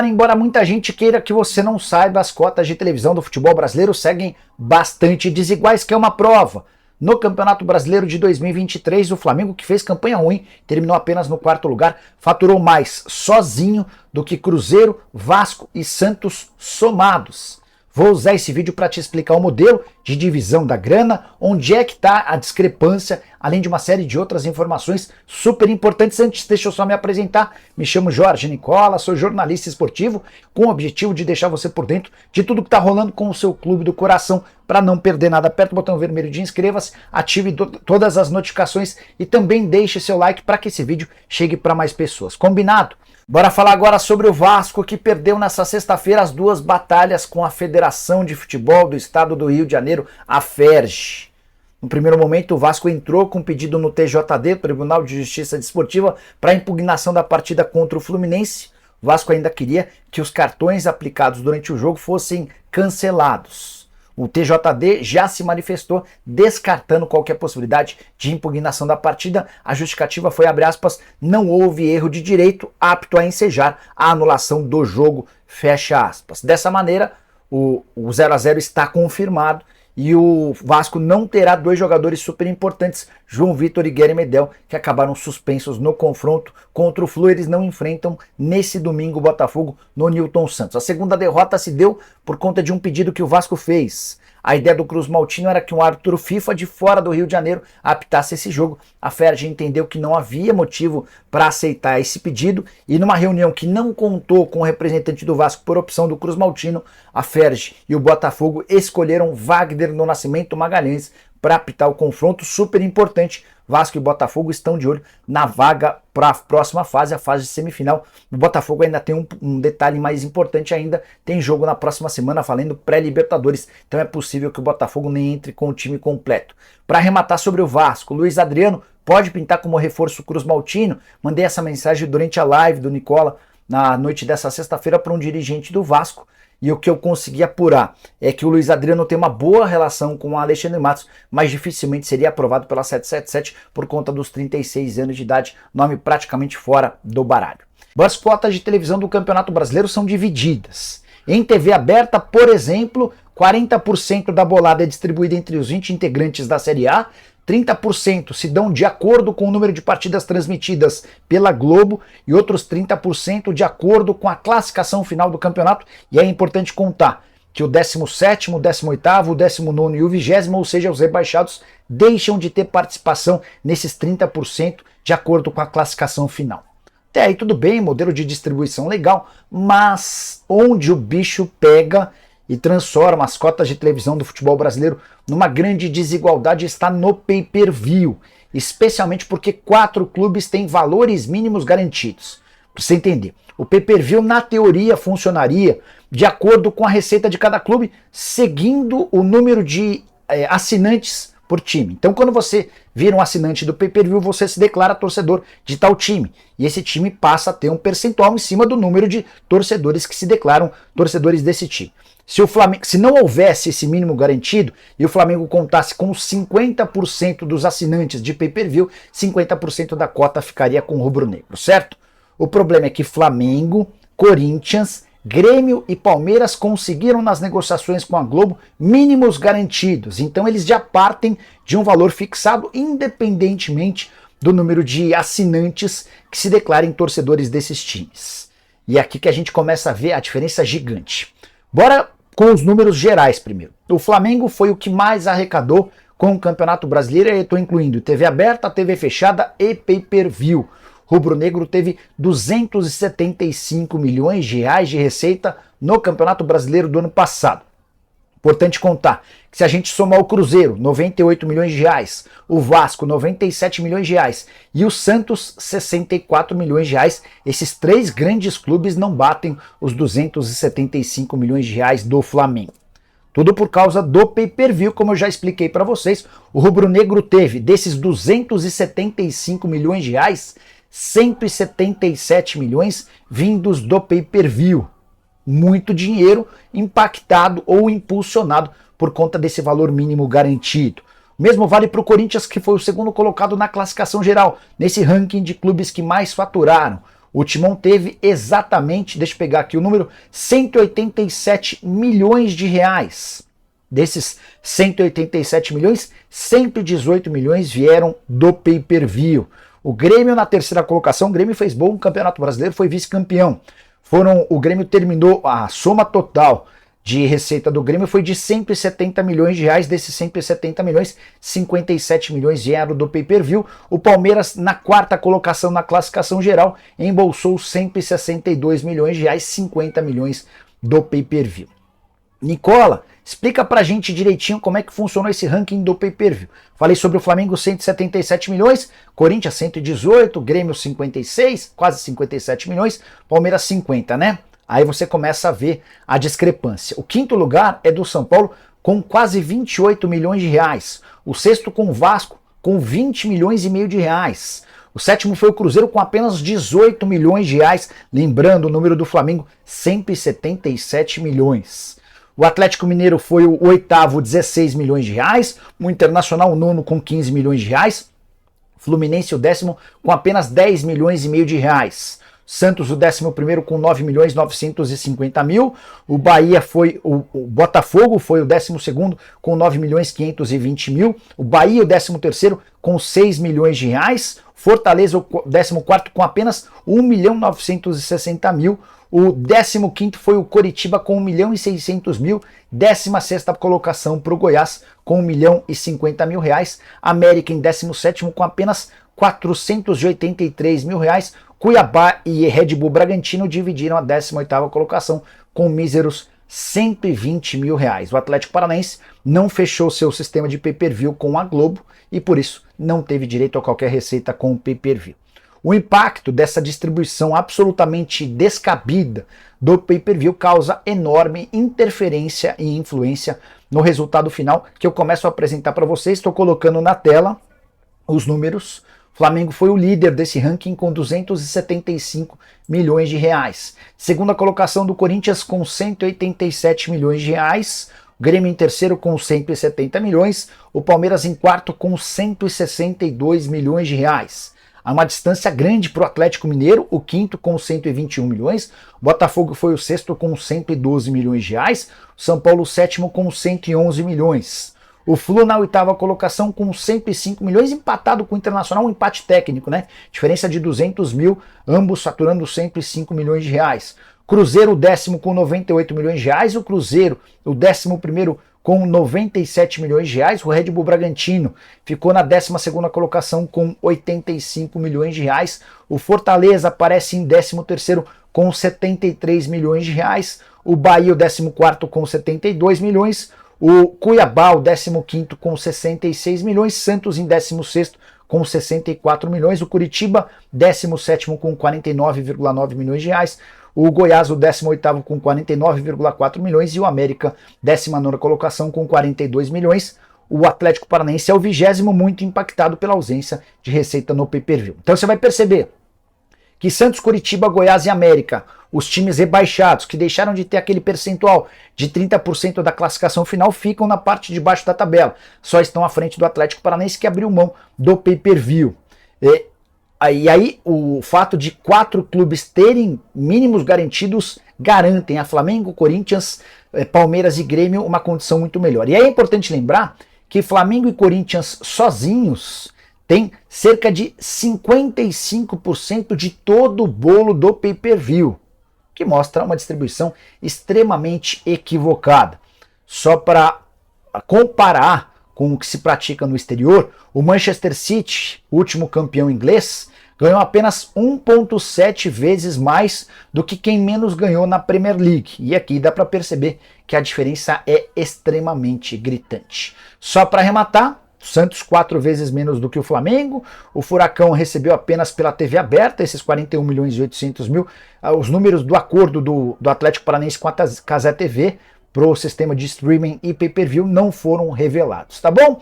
Embora muita gente queira que você não saiba, as cotas de televisão do futebol brasileiro seguem bastante desiguais, que é uma prova. No Campeonato Brasileiro de 2023, o Flamengo, que fez campanha ruim, terminou apenas no quarto lugar, faturou mais sozinho do que Cruzeiro, Vasco e Santos somados. Vou usar esse vídeo para te explicar o modelo de divisão da grana, onde é que está a discrepância, além de uma série de outras informações super importantes. Antes, deixa eu só me apresentar. Me chamo Jorge Nicola, sou jornalista esportivo, com o objetivo de deixar você por dentro de tudo que está rolando com o seu clube do coração. Para não perder nada, aperta o botão vermelho de inscreva-se, ative todas as notificações e também deixe seu like para que esse vídeo chegue para mais pessoas. Combinado? Bora falar agora sobre o Vasco, que perdeu nessa sexta-feira as duas batalhas com a Federação de Futebol do Estado do Rio de Janeiro, a FERJ. No primeiro momento, o Vasco entrou com pedido no TJD, Tribunal de Justiça Desportiva, para impugnação da partida contra o Fluminense. O Vasco ainda queria que os cartões aplicados durante o jogo fossem cancelados. O TJD já se manifestou descartando qualquer possibilidade de impugnação da partida. A justificativa foi, abre aspas, não houve erro de direito apto a ensejar a anulação do jogo, fecha aspas. Dessa maneira, o 0 a 0 está confirmado e o Vasco não terá dois jogadores super importantes, João Vitor e Guilherme Medel, que acabaram suspensos no confronto contra o Flu. Eles não enfrentam nesse domingo o Botafogo no Newton Santos. A segunda derrota se deu por conta de um pedido que o Vasco fez. A ideia do Cruz Maltino era que um árbitro FIFA de fora do Rio de Janeiro apitasse esse jogo. A FERJ entendeu que não havia motivo para aceitar esse pedido e numa reunião que não contou com o representante do Vasco por opção do Cruz Maltino, a FERJ e o Botafogo escolheram Wagner do Nascimento Magalhães para apitar o confronto super importante. Vasco e Botafogo estão de olho na vaga para a próxima fase, a fase semifinal. O Botafogo ainda tem um detalhe mais importante ainda, tem jogo na próxima semana valendo pré-Libertadores, então é possível que o Botafogo nem entre com o time completo. Para arrematar sobre o Vasco, Luiz Adriano pode pintar como reforço Cruz Maltino. Mandei essa mensagem durante a live do Nicola na noite dessa sexta-feira para um dirigente do Vasco. E o que eu consegui apurar é que o Luiz Adriano tem uma boa relação com o Alexandre Matos, mas dificilmente seria aprovado pela 777 por conta dos 36 anos de idade, nome praticamente fora do baralho. As cotas de televisão do Campeonato Brasileiro são divididas. Em TV aberta, por exemplo, 40% da bolada é distribuída entre os 20 integrantes da Série A, 30% se dão de acordo com o número de partidas transmitidas pela Globo e outros 30% de acordo com a classificação final do campeonato. E é importante contar que o 17º, o 18º, o 19º e o 20º, ou seja, os rebaixados, deixam de ter participação nesses 30% de acordo com a classificação final. Até aí tudo bem, modelo de distribuição legal, mas onde o bicho pega e transforma as cotas de televisão do futebol brasileiro numa grande desigualdade está no pay-per-view, especialmente porque 4 clubes têm valores mínimos garantidos. Para você entender, o pay-per-view na teoria funcionaria de acordo com a receita de cada clube, seguindo o número de assinantes por time. Então, quando você vira um assinante do pay-per-view, você se declara torcedor de tal time. E esse time passa a ter um percentual em cima do número de torcedores que se declaram torcedores desse time. Se não houvesse esse mínimo garantido e o Flamengo contasse com 50% dos assinantes de pay-per-view, 50% da cota ficaria com o rubro-negro, certo? O problema é que Flamengo, Corinthians, Grêmio e Palmeiras conseguiram nas negociações com a Globo mínimos garantidos, então eles já partem de um valor fixado independentemente do número de assinantes que se declarem torcedores desses times. E é aqui que a gente começa a ver a diferença gigante. Bora com os números gerais primeiro. O Flamengo foi o que mais arrecadou com o Campeonato Brasileiro, e eu estou incluindo TV aberta, TV fechada e pay-per-view. Rubro-negro teve 275 milhões de reais de receita no Campeonato Brasileiro do ano passado. Importante contar que se a gente somar o Cruzeiro, 98 milhões de reais, o Vasco, 97 milhões de reais e o Santos, 64 milhões de reais, esses 3 grandes clubes não batem os 275 milhões de reais do Flamengo. Tudo por causa do pay-per-view, como eu já expliquei para vocês. O rubro-negro teve, desses 275 milhões de reais, 177 milhões vindos do pay-per-view. Muito dinheiro impactado ou impulsionado por conta desse valor mínimo garantido. O mesmo vale para o Corinthians, que foi o segundo colocado na classificação geral, nesse ranking de clubes que mais faturaram. O Timão teve exatamente, deixa eu pegar aqui o número, 187 milhões de reais. Desses 187 milhões, 118 milhões vieram do pay-per-view. O Grêmio na terceira colocação, o Grêmio fez bom no Campeonato Brasileiro, foi vice-campeão. O Grêmio terminou, a soma total de receita do Grêmio foi de 170 milhões de reais. Desses 170 milhões, 57 milhões vieram do pay-per-view. O Palmeiras, na quarta colocação na classificação geral, embolsou 162 milhões de reais, 50 milhões do pay-per-view. Nicola, explica pra gente direitinho como é que funcionou esse ranking do pay-per-view. Falei sobre o Flamengo, 177 milhões, Corinthians 118, Grêmio 56, quase 57 milhões, Palmeiras 50, né? Aí você começa a ver a discrepância. O quinto lugar é do São Paulo com quase 28 milhões de reais. O sexto com o Vasco com 20 milhões e meio de reais. O sétimo foi o Cruzeiro com apenas 18 milhões de reais. Lembrando o número do Flamengo, 177 milhões. O Atlético Mineiro foi o oitavo, 16 milhões de reais. O Internacional, o nono, com 15 milhões de reais. Fluminense, o décimo, com apenas 10 milhões e meio de reais. Santos, o 11º, com 9 milhões 950 mil. O Bahia foi, o Botafogo foi o 12º, com 9 milhões 520 mil. O Bahia, o 13º, com 6 milhões de reais. Fortaleza, o 14º, com apenas 1 milhão 960 mil. O 15º foi o Coritiba com 1 milhão e 600 mil. 16ª colocação para o Goiás com 1 milhão e 50 mil reais. América em 17º com apenas 483 mil reais. Cuiabá e Red Bull Bragantino dividiram a 18ª colocação com míseros 120 mil reais. O Atlético Paranaense não fechou seu sistema de pay-per-view com a Globo e por isso não teve direito a qualquer receita com o pay-per-view. O impacto dessa distribuição absolutamente descabida do pay-per-view causa enorme interferência e influência no resultado final, que eu começo a apresentar para vocês. Estou colocando na tela os números. O Flamengo foi o líder desse ranking com 275 milhões de reais. Segunda colocação do Corinthians com 187 milhões de reais. O Grêmio em terceiro com 170 milhões. O Palmeiras em quarto com 162 milhões de reais. Há uma distância grande para o Atlético Mineiro, o quinto com 121 milhões, o Botafogo foi o sexto com 112 milhões de reais, o São Paulo o sétimo com 111 milhões. O Flu na oitava colocação com 105 milhões, empatado com o Internacional, um empate técnico, né? Diferença de 200 mil, ambos faturando 105 milhões de reais. Cruzeiro o décimo com 98 milhões de reais, o Cruzeiro o 11º com 97 milhões de reais. O Red Bull Bragantino ficou na 12ª colocação com 85 milhões de reais. O Fortaleza aparece em 13º com 73 milhões de reais. O Bahia, o 14º com 72 milhões. O Cuiabá, o 15º com 66 milhões. Santos em 16º com 64 milhões. O Curitiba, 17º com 49,9 milhões de reais. O Goiás, o 18º com 49,4 milhões e o América, 19ª colocação com 42 milhões. O Atlético Paranaense é o 20º, muito impactado pela ausência de receita no pay-per-view. Então você vai perceber que Santos, Curitiba, Goiás e América, os times rebaixados, que deixaram de ter aquele percentual de 30% da classificação final, ficam na parte de baixo da tabela. Só estão à frente do Atlético Paranaense, que abriu mão do pay-per-view. E aí o fato de 4 clubes terem mínimos garantidos garantem a Flamengo, Corinthians, Palmeiras e Grêmio uma condição muito melhor. E é importante lembrar que Flamengo e Corinthians sozinhos têm cerca de 55% de todo o bolo do pay-per-view, que mostra uma distribuição extremamente equivocada. Só para comparar com o que se pratica no exterior, o Manchester City, último campeão inglês, ganhou apenas 1,7 vezes mais do que quem menos ganhou na Premier League. E aqui dá para perceber que a diferença é extremamente gritante. Só para arrematar, o Santos 4 vezes menos do que o Flamengo, o Furacão recebeu apenas pela TV aberta esses 41 milhões e 800 mil. Os números do acordo do Atlético Paranaense com a Cazé TV para o sistema de streaming e pay-per-view não foram revelados, tá bom?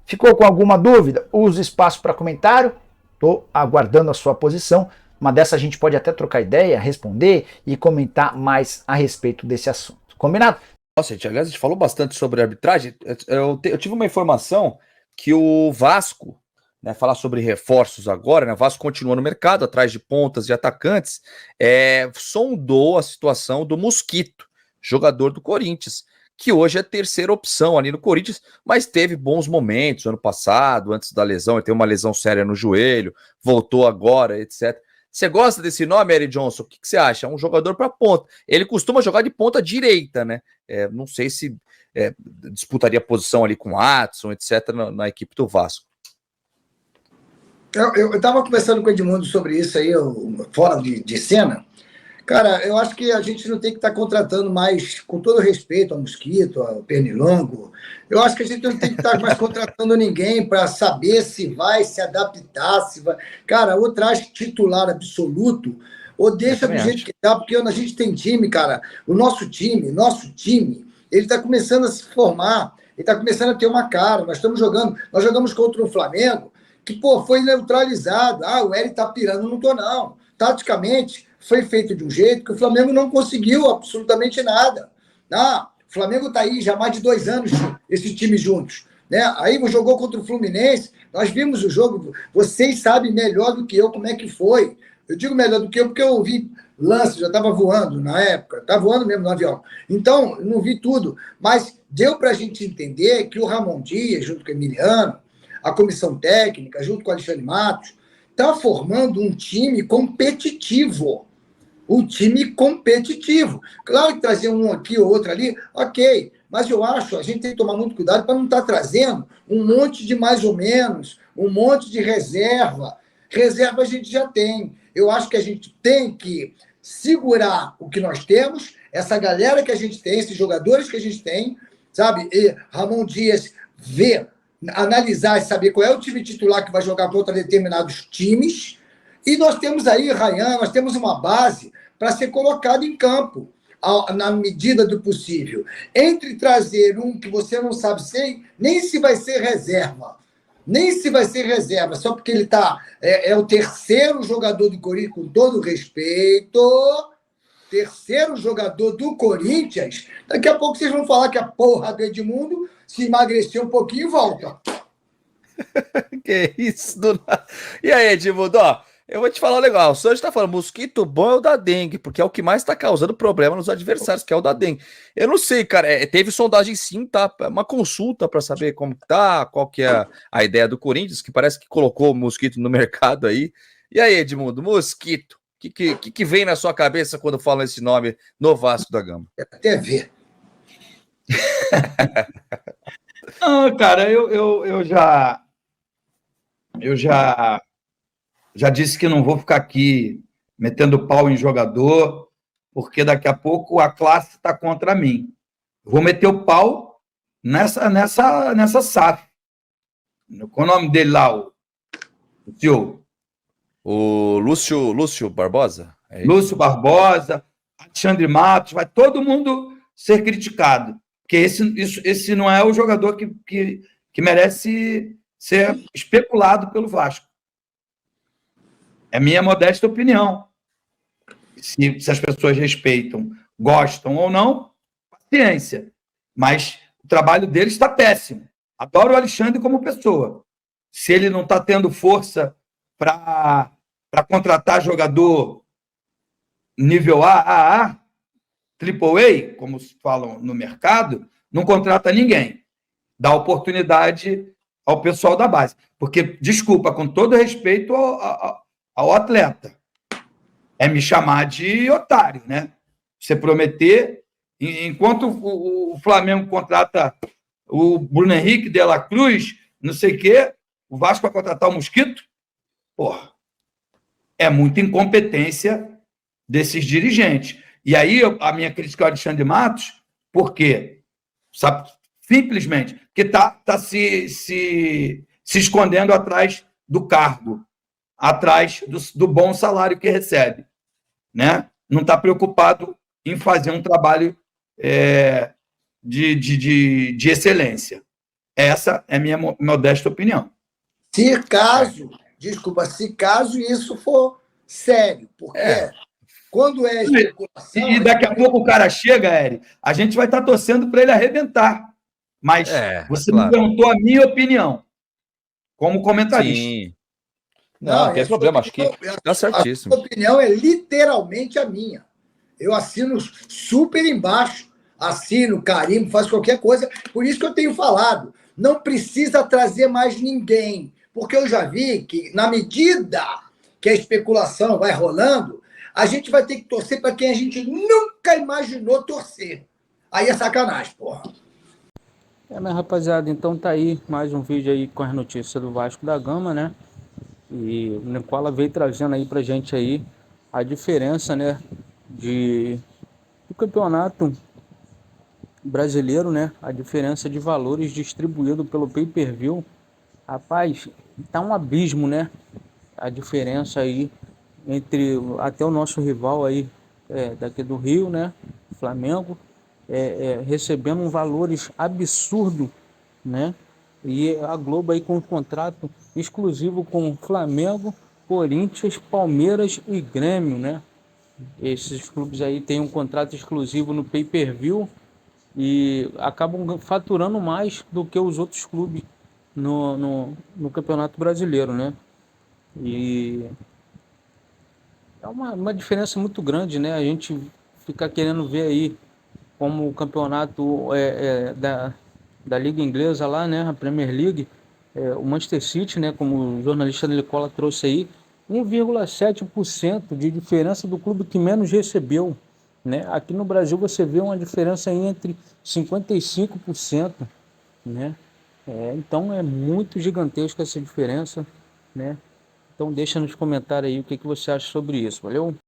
Ficou com alguma dúvida? Use o espaço para comentário, estou aguardando a sua posição, uma dessa a gente pode até trocar ideia, responder e comentar mais a respeito desse assunto. Combinado? Nossa, gente, aliás, a gente falou bastante sobre arbitragem. Eu tive uma informação que o Vasco né, falar sobre reforços agora, né? O Vasco continua no mercado, atrás de pontas e atacantes, sondou a situação do Mosquito, jogador do Corinthians, que hoje é a terceira opção ali no Corinthians, mas teve bons momentos ano passado, antes da lesão, ele teve uma lesão séria no joelho, voltou agora, etc. Você gosta desse nome, Eric Johnson? O que você acha? É um jogador para ponta. Ele costuma jogar de ponta direita, né? Não sei se disputaria posição ali com o Adson, etc., na equipe do Vasco. Eu estava conversando com o Edmundo sobre isso aí, fora de cena. Cara, eu acho que a gente não tem que estar contratando mais, com todo respeito ao Mosquito, ao Pernilongo, eu acho que a gente não tem que estar mais contratando ninguém para saber se vai se adaptar, se vai. Cara, ou traz titular absoluto, ou deixa do jeito que está, porque a gente tem time, cara. O nosso time, ele está começando a se formar, ele está começando a ter uma cara. Nós jogamos contra o Flamengo, que, foi neutralizado. O Eric tá pirando, não tô, não. Taticamente, foi feito de um jeito que o Flamengo não conseguiu absolutamente nada. O Flamengo está aí já há mais de 2 anos, esses times juntos. Né? Aí jogou contra o Fluminense, nós vimos o jogo, vocês sabem melhor do que eu como é que foi. Eu digo melhor do que eu porque eu vi lance, já estava voando na época, estava voando mesmo no avião. Então, eu não vi tudo, mas deu para a gente entender que o Ramon Dias, junto com o Emiliano, a comissão técnica, junto com o Alexandre Matos, está formando um time competitivo. Claro que trazer um aqui ou outro ali, ok. Mas eu acho, a gente tem que tomar muito cuidado para não estar trazendo um monte de mais ou menos, um monte de reserva. Reserva a gente já tem. Eu acho que a gente tem que segurar o que nós temos, essa galera que a gente tem, esses jogadores que a gente tem, sabe? E Ramon Dias analisar e saber qual é o time titular que vai jogar contra determinados times. E nós temos aí, Ryan, nós temos uma base para ser colocado em campo, na medida do possível. Entre trazer um que você não sabe nem se vai ser reserva, só porque ele é o terceiro jogador do Corinthians, com todo respeito, terceiro jogador do Corinthians. Daqui a pouco vocês vão falar que a porra do Edmundo se emagreceu um pouquinho e volta. Que isso, E aí, Edmundo, eu vou te falar legal. O Santos está falando, mosquito bom é o da dengue, porque é o que mais está causando problema nos adversários, que é o da dengue. Eu não sei, cara, teve sondagem sim, tá? Uma consulta para saber como tá, qual que é a ideia do Corinthians, que parece que colocou o mosquito no mercado aí. E aí, Edmundo, mosquito, o que vem na sua cabeça quando falam esse nome no Vasco da Gama? Até ver. Cara, eu já disse que não vou ficar aqui metendo pau em jogador, porque daqui a pouco a classe está contra mim. Vou meter o pau nessa SAF. Qual é o nome dele lá, o senhor? O Lúcio Barbosa? Lúcio Barbosa, Alexandre Matos, vai todo mundo ser criticado. Porque esse não é o jogador que merece ser especulado pelo Vasco. É minha modesta opinião. Se as pessoas respeitam, gostam ou não, paciência. Mas o trabalho dele está péssimo. Adoro o Alexandre como pessoa. Se ele não está tendo força para contratar jogador nível A, AAA, como se falam no mercado, não contrata ninguém. Dá oportunidade ao pessoal da base. Porque, desculpa, com todo respeito ao atleta, é me chamar de otário, né? Você prometer, enquanto o Flamengo contrata o Bruno Henrique de la Cruz, não sei o quê, o Vasco vai contratar o Mosquito? Porra, é muita incompetência desses dirigentes. E aí, a minha crítica ao Alexandre Matos, por quê? Sabe? Simplesmente, porque está se escondendo atrás do cargo, atrás do bom salário que recebe. Né? Não está preocupado em fazer um trabalho de excelência. Essa é a minha modesta opinião. Se caso isso for sério, porque quando é especulação... E daqui a pouco o cara chega, Eri, a gente vai estar torcendo para ele arrebentar. Mas você me perguntou a minha opinião. como comentarista. Sim. Não tem problema, acho que tá certíssimo. A sua opinião é literalmente a minha. Eu assino super embaixo, assino, carimbo, faço qualquer coisa. Por isso que eu tenho falado, não precisa trazer mais ninguém, porque eu já vi que, na medida que a especulação vai rolando, a gente vai ter que torcer para quem a gente nunca imaginou torcer. Aí é sacanagem, porra. Mas rapaziada, então tá aí mais um vídeo aí com as notícias do Vasco da Gama, né? E o Nicola veio trazendo aí pra gente aí a diferença, né, do campeonato brasileiro, né? A diferença de valores distribuído pelo pay-per-view. Rapaz, tá um abismo, né? A diferença aí entre até o nosso rival aí daqui do Rio, né? Flamengo, recebendo valores absurdos, né? E a Globo aí com um contrato exclusivo com Flamengo, Corinthians, Palmeiras e Grêmio, né? Esses clubes aí têm um contrato exclusivo no pay-per-view e acabam faturando mais do que os outros clubes no Campeonato Brasileiro, né? E é uma diferença muito grande, né? A gente fica querendo ver aí como o campeonato da Liga Inglesa lá, né? A Premier League, o Manchester City, né? Como o jornalista Nicola trouxe aí, 1,7% de diferença do clube que menos recebeu, né? Aqui no Brasil você vê uma diferença aí entre 55%, né? Então é muito gigantesca essa diferença, né? Então deixa nos comentários aí o que você acha sobre isso, valeu?